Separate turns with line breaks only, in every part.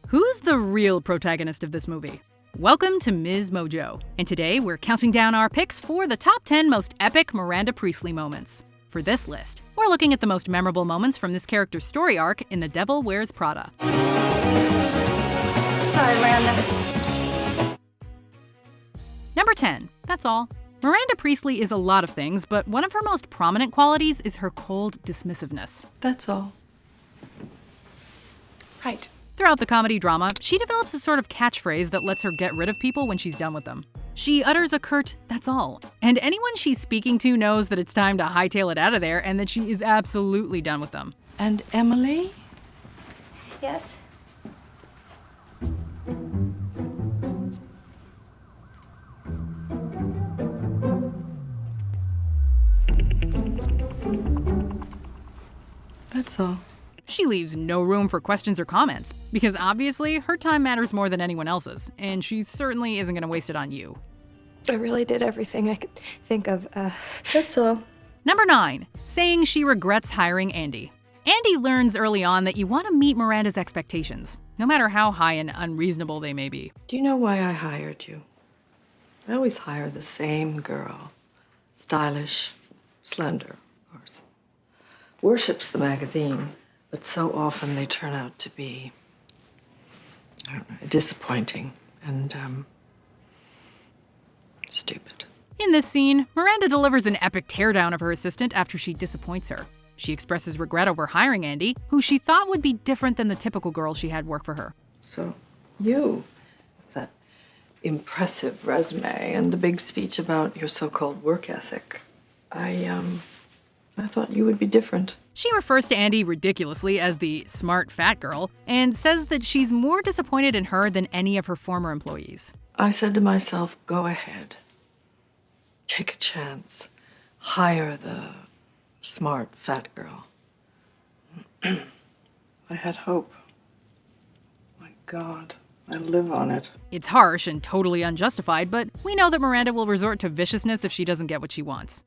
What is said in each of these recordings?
Who's the real protagonist of this movie? Welcome to MsMojo, and today we're counting down our picks for the top 10 most epic Miranda Priestly moments. For this list, we're looking at the most memorable moments from this character's story arc in The Devil Wears Prada.
Sorry, Miranda.
Number 10. That's all. Miranda Priestly is a lot of things, but one of her most prominent qualities is her cold dismissiveness.
That's all. Right.
Throughout the comedy drama, she develops a sort of catchphrase that lets her get rid of people when she's done with them. She utters a curt, "that's all," and anyone she's speaking to knows that it's time to hightail it out of there and that she is absolutely done with them.
And Emily?
Yes?
That's all.
She leaves no room for questions or comments, because obviously her time matters more than anyone else's, and she certainly isn't going to waste it on you.
I really did everything I could think of.
That's all.
Number 9. Saying she regrets hiring Andy. Andy learns early on that you want to meet Miranda's expectations, no matter how high and unreasonable they may be.
Do you know why I hired you? I always hire the same girl. Stylish, slender, of course. Worships the magazine, but so often they turn out to be, I don't know, disappointing and, stupid.
In this scene, Miranda delivers an epic teardown of her assistant after she disappoints her. She expresses regret over hiring Andy, who she thought would be different than the typical girl she had work for her.
So, you, with that impressive resume and the big speech about your so-called work ethic, I thought you would be different.
She refers to Andy ridiculously as the smart fat girl and says that she's more disappointed in her than any of her former employees.
I said to myself, go ahead. Take a chance. Hire the smart fat girl. I had hope. My God, I live on it.
It's harsh and totally unjustified, but we know that Miranda will resort to viciousness if she doesn't get what she wants.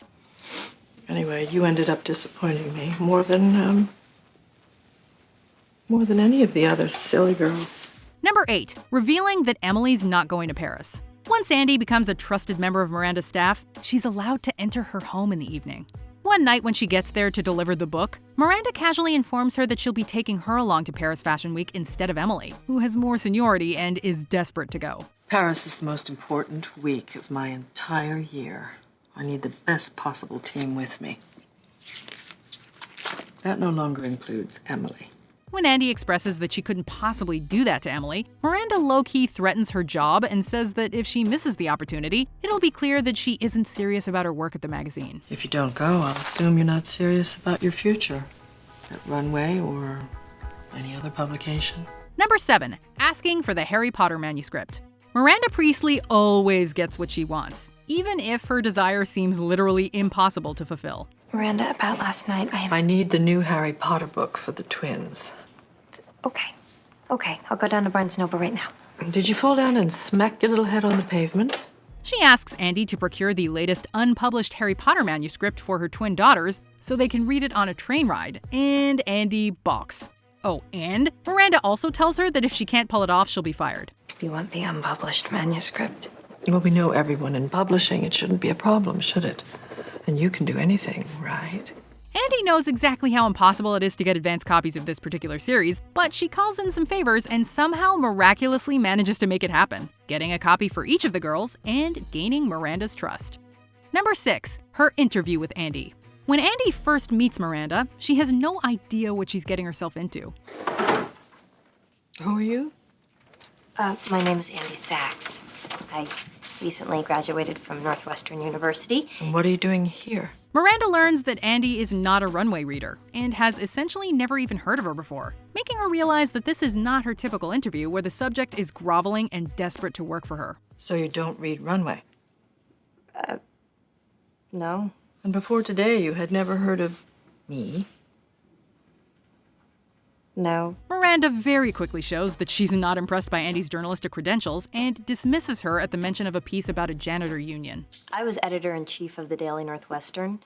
Anyway, you ended up disappointing me more than any of the other silly girls.
Number 8. Revealing that Emily's not going to Paris. Once Andy becomes a trusted member of Miranda's staff, she's allowed to enter her home in the evening. One night when she gets there to deliver the book, Miranda casually informs her that she'll be taking her along to Paris Fashion Week instead of Emily, who has more seniority and is desperate to go.
Paris is the most important week of my entire year. I need the best possible team with me. That no longer includes Emily.
When Andy expresses that she couldn't possibly do that to Emily, Miranda low-key threatens her job and says that if she misses the opportunity, it'll be clear that she isn't serious about her work at the magazine.
If you don't go, I'll assume you're not serious about your future at Runway or any other publication.
Number 7. Asking for the Harry Potter manuscript. Miranda Priestly always gets what she wants, even if her desire seems literally impossible to fulfill.
Miranda, about last night,
I need the new Harry Potter book for the twins.
Okay, I'll go down to Barnes & Noble right now.
Did you fall down and smack your little head on the pavement?
She asks Andy to procure the latest unpublished Harry Potter manuscript for her twin daughters so they can read it on a train ride, and Andy balks. Oh, and Miranda also tells her that if she can't pull it off, she'll be fired.
You want the unpublished manuscript?
Well, we know everyone in publishing. It shouldn't be a problem, should it? And you can do anything, right?
Andy knows exactly how impossible it is to get advance copies of this particular series, but she calls in some favors and somehow miraculously manages to make it happen, getting a copy for each of the girls and gaining Miranda's trust. Number 6. Her interview with Andy. When Andy first meets Miranda, she has no idea what she's getting herself into.
Who are you?
My name is Andy Sachs. I recently graduated from Northwestern University.
And what are you doing here?
Miranda learns that Andy is not a runway reader and has essentially never even heard of her before, making her realize that this is not her typical interview where the subject is groveling and desperate to work for her.
So you don't read Runway?
No.
And before today, you had never heard of me?
No.
Miranda very quickly shows that she's not impressed by Andy's journalistic credentials and dismisses her at the mention of a piece about a janitor union.
I was editor-in-chief of the Daily Northwestern.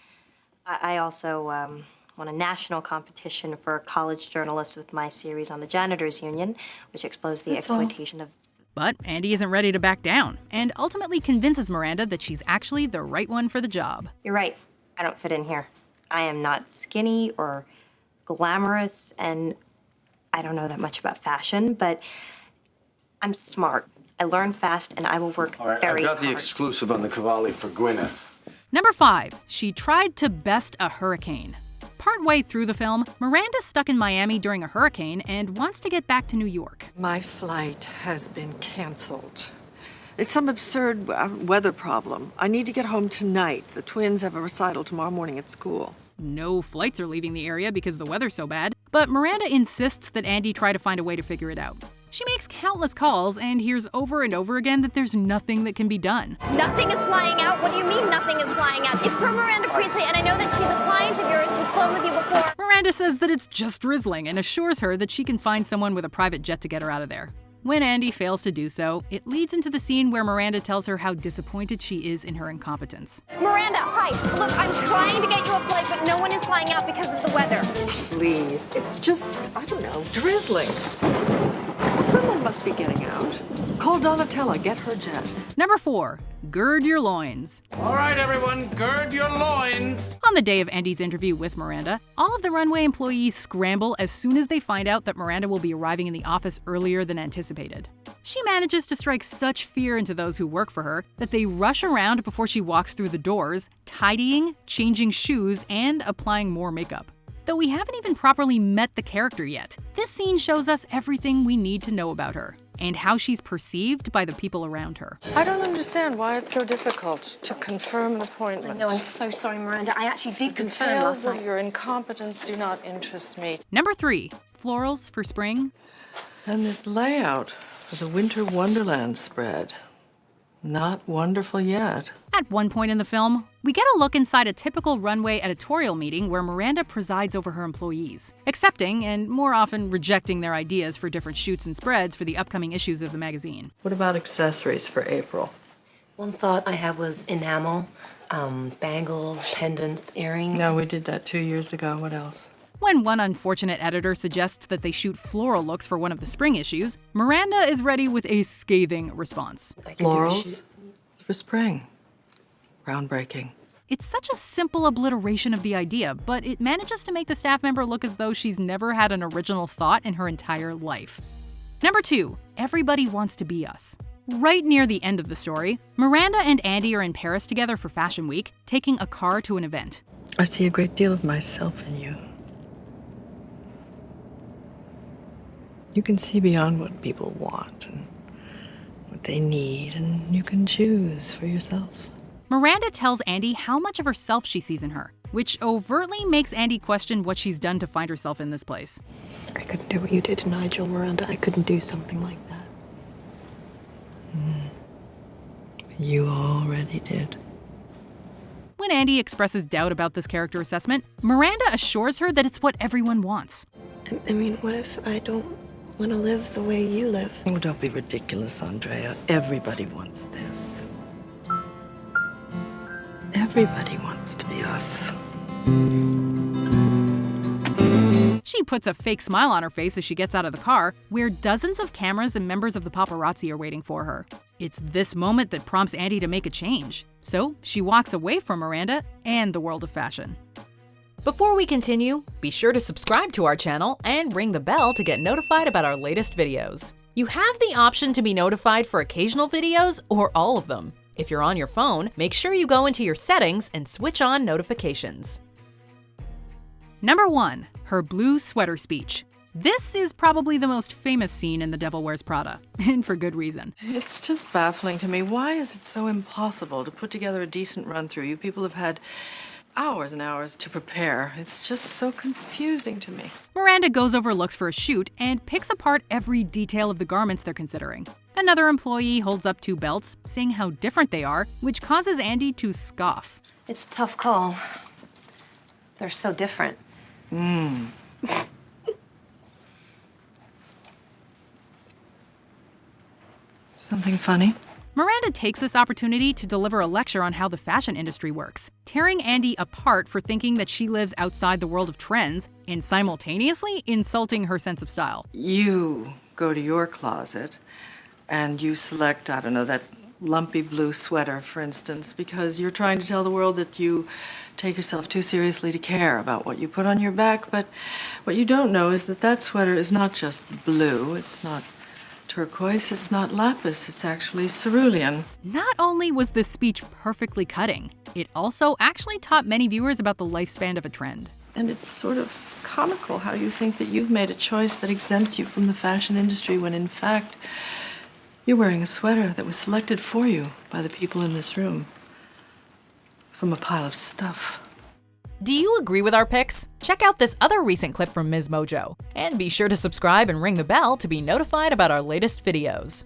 I also won a national competition for college journalists with my series on the janitors union, which exposed the exploitation of...
But Andy isn't ready to back down, and ultimately convinces Miranda that she's actually the right one for the job.
You're right. I don't fit in here. I am not skinny or glamorous, and I don't know that much about fashion, but I'm smart. I learn fast, and I will work very hard.
I've got the exclusive on the Cavalli for Gwyneth.
Number 5, she tried to best a hurricane. Partway through the film, Miranda's stuck in Miami during a hurricane and wants to get back to New York.
My flight has been canceled. It's some absurd weather problem. I need to get home tonight. The twins have a recital tomorrow morning at school.
No flights are leaving the area because the weather's so bad, but Miranda insists that Andy try to find a way to figure it out. She makes countless calls and hears over and over again that there's nothing that can be done.
Nothing is flying out? What do you mean nothing is flying out? It's from Miranda Priestly, and I know that she's a client of yours. She's flown with you before.
Miranda says that it's just drizzling and assures her that she can find someone with a private jet to get her out of there. When Andy fails to do so, it leads into the scene where Miranda tells her how disappointed she is in her incompetence.
Miranda, hi. Look, I'm trying to get you a flight, but no one is flying out because of the weather.
Please, it's just, I don't know, drizzling. Well, someone must be getting out. Call Donatella, get her jet.
Number 4, gird your loins.
All right, everyone, gird your loins.
On the day of Andy's interview with Miranda, all of the runway employees scramble as soon as they find out that Miranda will be arriving in the office earlier than anticipated. She manages to strike such fear into those who work for her that they rush around before she walks through the doors, tidying, changing shoes, and applying more makeup. Though we haven't even properly met the character yet, this scene shows us everything we need to know about her and how she's perceived by the people around her.
I don't understand why it's so difficult to confirm an appointment.
No, I'm so sorry, Miranda. I actually did confirm last
Details
night.
of your incompetence do not interest me.
Number 3, florals for spring.
And this layout for the Winter Wonderland spread. Not wonderful yet.
At one point in the film, we get a look inside a typical runway editorial meeting where Miranda presides over her employees, accepting and more often rejecting their ideas for different shoots and spreads for the upcoming issues of the magazine.
What about accessories for April?
One thought I had was enamel, bangles, pendants, earrings.
No, we did that 2 years ago. What else?
When one unfortunate editor suggests that they shoot floral looks for one of the spring issues, Miranda is ready with a scathing response.
Florals for spring. Groundbreaking.
It's such a simple obliteration of the idea, but it manages to make the staff member look as though she's never had an original thought in her entire life. Number 2, everybody wants to be us. Right near the end of the story, Miranda and Andy are in Paris together for Fashion Week, taking a car to an event.
I see a great deal of myself in you. You can see beyond what people want and what they need, and you can choose for yourself.
Miranda tells Andy how much of herself she sees in her, which overtly makes Andy question what she's done to find herself in this place.
I couldn't do what you did to Nigel, Miranda. I couldn't do something like that.
You already did.
When Andy expresses doubt about this character assessment, Miranda assures her that it's what everyone wants.
I mean, what if I don't want to live the way you live?
Oh, don't be ridiculous, Andrea. Everybody wants this. Everybody wants to be us.
She puts a fake smile on her face as she gets out of the car, where dozens of cameras and members of the paparazzi are waiting for her. It's this moment that prompts Andy to make a change. So she walks away from Miranda and the world of fashion. Before we continue, be sure to subscribe to our channel and ring the bell to get notified about our latest videos. You have the option to be notified for occasional videos or all of them. If you're on your phone, make sure you go into your settings and switch on notifications. Number 1, her blue sweater speech. This is probably the most famous scene in The Devil Wears Prada, and for good reason.
It's just baffling to me. Why is it so impossible to put together a decent run-through? You people have had hours and hours to prepare. It's just so confusing to me.
Miranda goes over looks for a shoot and picks apart every detail of the garments they're considering. Another employee holds up 2 belts, saying how different they are, which causes Andy to scoff.
It's a tough call. They're so different.
Something funny?
Miranda takes this opportunity to deliver a lecture on how the fashion industry works, tearing Andy apart for thinking that she lives outside the world of trends and simultaneously insulting her sense of style.
You go to your closet and you select, I don't know, that lumpy blue sweater, for instance, because you're trying to tell the world that you take yourself too seriously to care about what you put on your back. But what you don't know is that that sweater is not just blue, it's not turquoise, it's not lapis, it's actually cerulean.
Not only was this speech perfectly cutting, it also actually taught many viewers about the lifespan of a trend.
And it's sort of comical how you think that you've made a choice that exempts you from the fashion industry when in fact you're wearing a sweater that was selected for you by the people in this room from a pile of stuff.
Do you agree with our picks? Check out this other recent clip from MsMojo, and be sure to subscribe and ring the bell to be notified about our latest videos.